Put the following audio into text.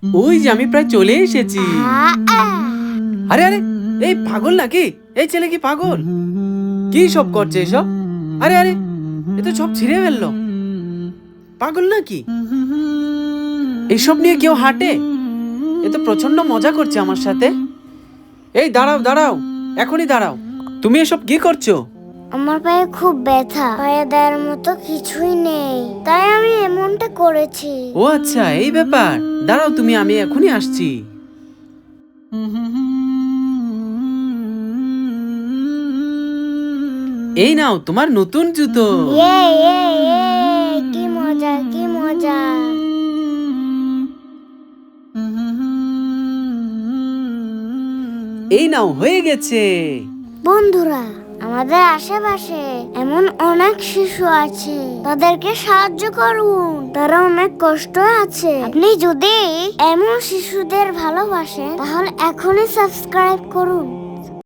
ওই যে আমি প্রায় চলে এসেছি। আরে আরে, এই পাগল নাকি? এই ছেলে কি পাগল? কি সব করছে এসব? আরে আরে, এ তো সব ছিঁড়ে ফেললো। পাগল নাকি? এইসব নিয়ে কেউ হাঁটে? এ তো প্রচন্ড মজা করছে আমার সাথে। এই দাঁড়াও দাঁড়াও, এখনই দাঁড়াও। তুমি এসব কি করছো? আমার পায়ে খুব ব্যথা, পায়ে দেওয়ার মতো কিছুই নেই, তাই আমি এমনটা করেছি। ও আচ্ছা, এই ব্যাপার। দাঁড়াও তুমি, আমি এখনই আসছি। এই নাও তোমার নতুন জুতো। ইয়ে ইয়ে ইয়ে, কি মজা কি মজা। এই নাও, হয়ে গেছে। বন্ধুরা, আমাদের আশেপাশে এমন অনেক শিশু আছে, তাদেরকে সাহায্য করুন, তারা অনেক কষ্ট আছে। আপনি যদি এমন শিশুদের ভালোবাসেন তাহলে এখনই সাবস্ক্রাইব করুন।